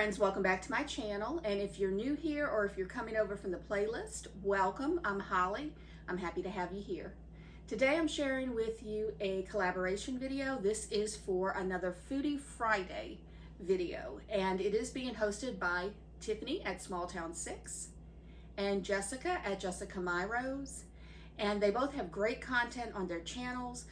friends, welcome back to my channel. And if you're new here or if you're coming over from the playlist, welcome. I'm Holly. I'm happy to have you here. Today I'm sharing with you a collaboration video. This is for another Foodie Friday video, and it is being hosted by Tiffany at Small Town 6 and Jessica at Jessica My Rose. And they both have great content on their channels.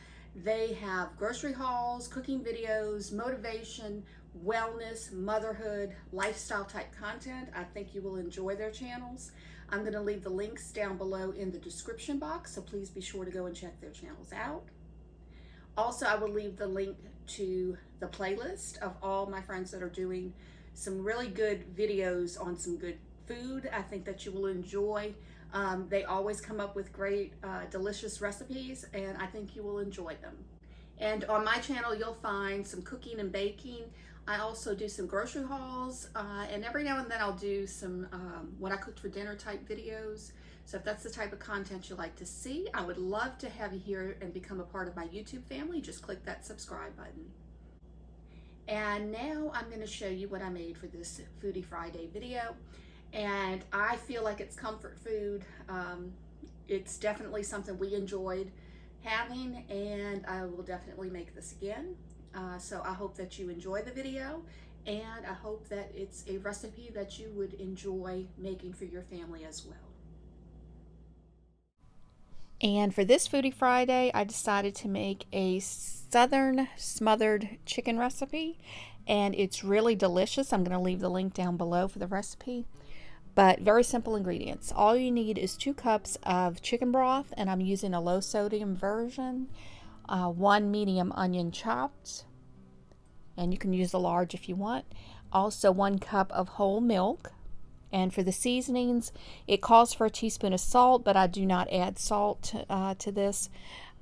They have grocery hauls, cooking videos, motivation, wellness, motherhood, lifestyle type content. I think you will enjoy their channels. I'm going to leave the links down below in the description box, so please be sure to go and check their channels out. Also, I will leave the link to the playlist of all my friends that are doing some really good videos on some good food. I think that you will enjoy. They always come up with great, delicious recipes, and I think you will enjoy them. And on my channel, you'll find some cooking and baking. I also do some grocery hauls, and every now and then I'll do some what I cooked for dinner type videos. So if that's the type of content you like to see, I would love to have you here and become a part of my YouTube family. Just click that subscribe button. And now I'm going to show you what I made for this Foodie Friday video. And I feel like it's comfort food. It's definitely something we enjoyed having, and I will definitely make this again. So I hope that you enjoy the video, and I hope that it's a recipe that you would enjoy making for your family as well. And for this Foodie Friday, I decided to make a Southern smothered chicken recipe, and it's really delicious. I'm going to leave the link down below for the recipe. But very simple ingredients. All you need is 2 cups of chicken broth, and I'm using a low sodium version, 1 medium onion chopped, and you can use the large if you want. Also 1 cup of whole milk. And for the seasonings, it calls for a teaspoon of salt, but I do not add salt to this.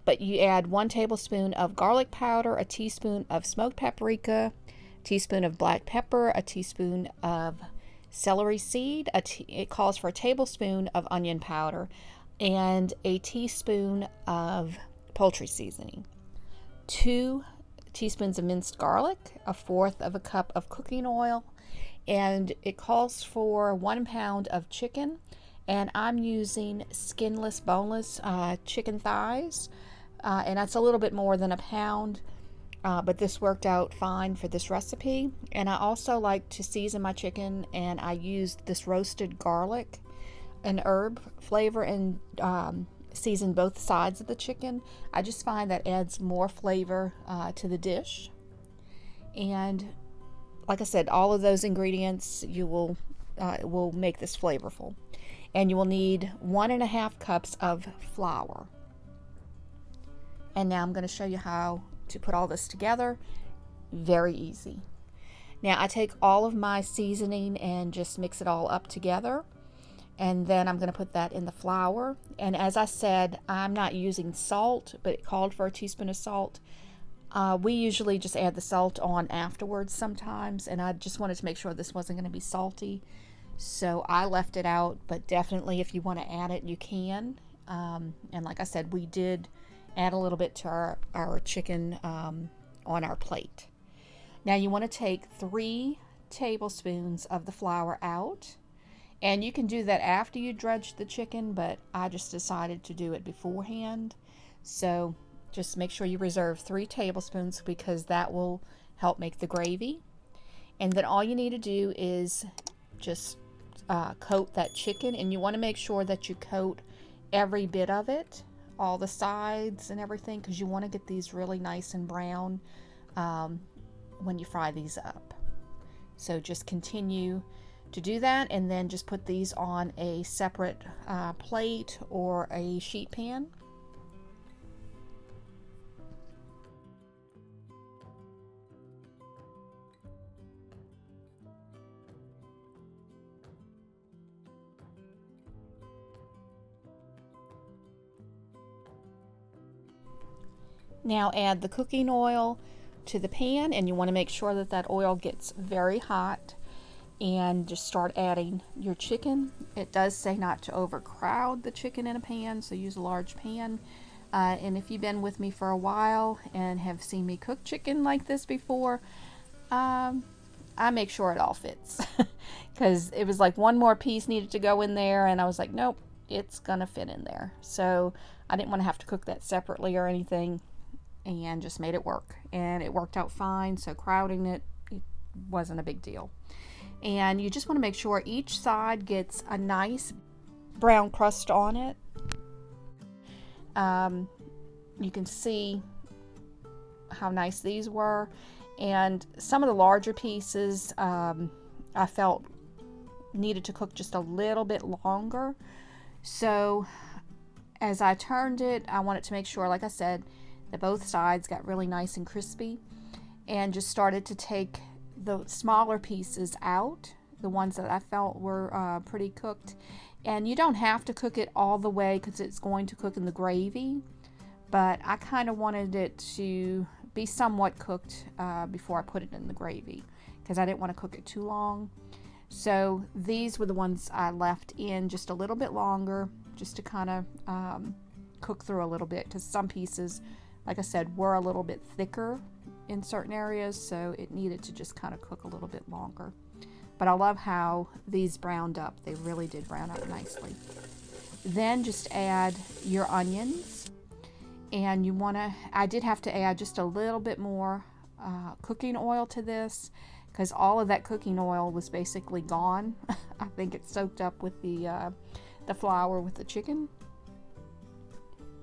But you add 1 tablespoon of garlic powder, a teaspoon of smoked paprika, a teaspoon of black pepper, a teaspoon of celery seed, it calls for a tablespoon of onion powder, and a teaspoon of poultry seasoning, 2 teaspoons of minced garlic, 1/4 of a cup of cooking oil, and it calls for 1 pound of chicken, and I'm using skinless, boneless chicken thighs, and that's a little bit more than a pound. But this worked out fine for this recipe. And I also like to season my chicken, and I used this roasted garlic and herb flavor and season both sides of the chicken. I just find that adds more flavor to the dish. And like I said, all of those ingredients will make this flavorful. And you will need 1.5 cups of flour. And now I'm going to show you how to put all this together. Very easy. Now I take all of my seasoning and just mix it all up together, and then I'm going to put that in the flour. And as I said, I'm not using salt, but it called for a teaspoon of salt. We usually just add the salt on afterwards sometimes, and I just wanted to make sure this wasn't going to be salty, so I left it out. But definitely if you want to add it, you can. And like I said, we did add a little bit to our chicken on our plate. Now you want to take 3 tablespoons of the flour out, and you can do that after you dredge the chicken, but I just decided to do it beforehand. So just make sure you reserve 3 tablespoons because that will help make the gravy. And then all you need to do is just coat that chicken, and you want to make sure that you coat every bit of it, all the sides and everything, because you want to get these really nice and brown when you fry these up. So just continue to do that, and then just put these on a separate plate or a sheet pan. Now add the cooking oil to the pan, and you want to make sure that that oil gets very hot, and just start adding your chicken. It does say not to overcrowd the chicken in a pan, so use a large pan. And if you've been with me for a while and have seen me cook chicken like this before, I make sure it all fits because it was like one more piece needed to go in there, and I was like, nope, it's gonna fit in there. So I didn't want to have to cook that separately or anything, and just made it work, and it worked out fine. So crowding it wasn't a big deal. And you just want to make sure each side gets a nice brown crust on it. You can see how nice these were, and some of the larger pieces I felt needed to cook just a little bit longer. So as I turned it, I wanted to make sure, like I said, that both sides got really nice and crispy, and just started to take the smaller pieces out, the ones that I felt were pretty cooked. And you don't have to cook it all the way because it's going to cook in the gravy, but I kind of wanted it to be somewhat cooked before I put it in the gravy, because I didn't want to cook it too long. So these were the ones I left in just a little bit longer, just to kind of cook through a little bit, because some pieces, like I said, were a little bit thicker in certain areas, so it needed to just kind of cook a little bit longer. But I love how these browned up. They really did brown up nicely. Then just add your onions, and you want to, I did have to add just a little bit more cooking oil to this, because all of that cooking oil was basically gone. I think it soaked up with the flour with the chicken.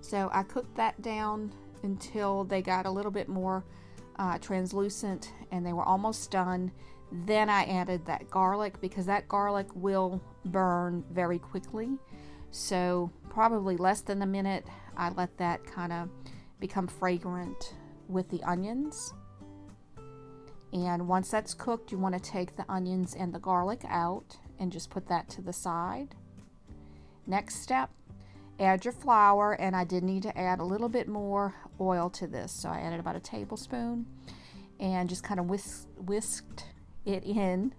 So I cooked that down until they got a little bit more translucent, and they were almost done. Then I added that garlic, because that garlic will burn very quickly. So probably less than a minute, I let that kind of become fragrant with the onions. And once that's cooked, you want to take the onions and the garlic out and just put that to the side. Next step, add your flour, and I did need to add a little bit more oil to this, so I added about a tablespoon and just kind of whisked it in.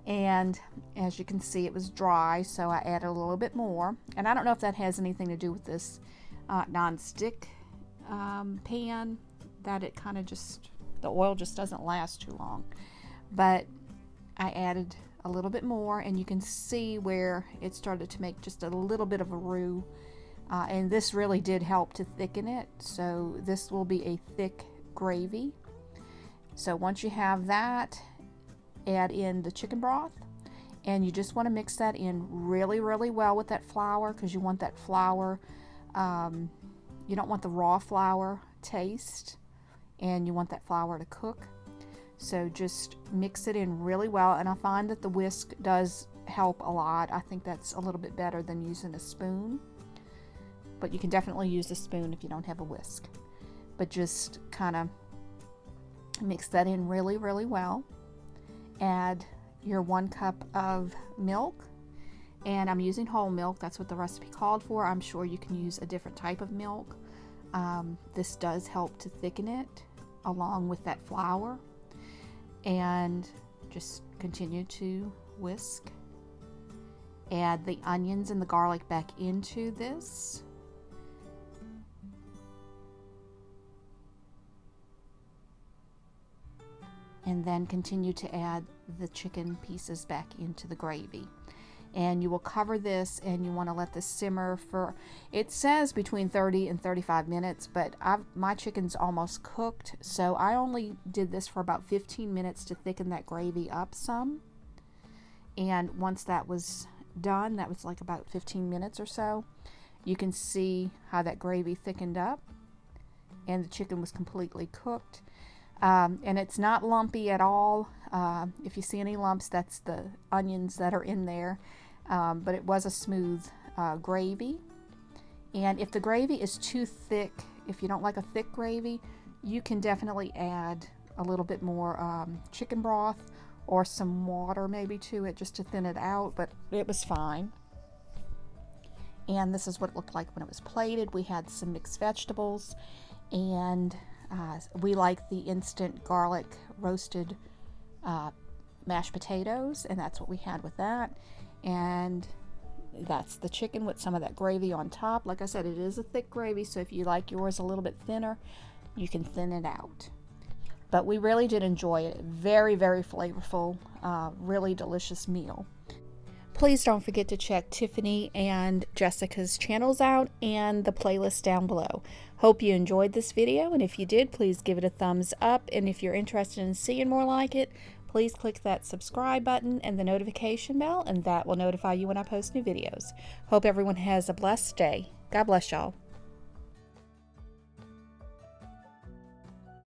And as you can see, it was dry, so I added a little bit more. And I don't know if that has anything to do with this non-stick pan, that it kind of just, the oil just doesn't last too long. But I added a little bit more, and you can see where it started to make just a little bit of a roux. And this really did help to thicken it, so this will be a thick gravy. So once you have that, add in the chicken broth, and you just want to mix that in really, really well with that flour, because you want that flour, you don't want the raw flour taste, and you want that flour to cook. So just mix it in really well, and I find that the whisk does help a lot. I think that's a little bit better than using a spoon, but you can definitely use a spoon if you don't have a whisk. But just kind of mix that in really, really well. Add your 1 cup of milk, and I'm using whole milk. That's what the recipe called for. I'm sure you can use a different type of milk. This does help to thicken it along with that flour. And just continue to whisk. Add the onions and the garlic back into this. And then continue to add the chicken pieces back into the gravy. And you will cover this, and you want to let this simmer for, it says between 30 and 35 minutes, but my chicken's almost cooked, so I only did this for about 15 minutes to thicken that gravy up some. And once that was done, that was like about 15 minutes or so, you can see how that gravy thickened up, and the chicken was completely cooked. And it's not lumpy at all. If you see any lumps, that's the onions that are in there. But it was a smooth gravy. And if the gravy is too thick, if you don't like a thick gravy, you can definitely add a little bit more chicken broth or some water maybe to it, just to thin it out, but it was fine. And this is what it looked like when it was plated. We had some mixed vegetables, and we like the instant garlic roasted mashed potatoes, and that's what we had with that. And that's the chicken with some of that gravy on top. Like I said, it is a thick gravy, so if you like yours a little bit thinner, you can thin it out. but we really did enjoy it. Very, very flavorful, really delicious meal. Please don't forget to check Tiffany and Jessica's channels out and the playlist down below. Hope you enjoyed this video, and if you did, please give it a thumbs up. And if you're interested in seeing more like it, please click that subscribe button and the notification bell, and that will notify you when I post new videos. Hope everyone has a blessed day. God bless y'all.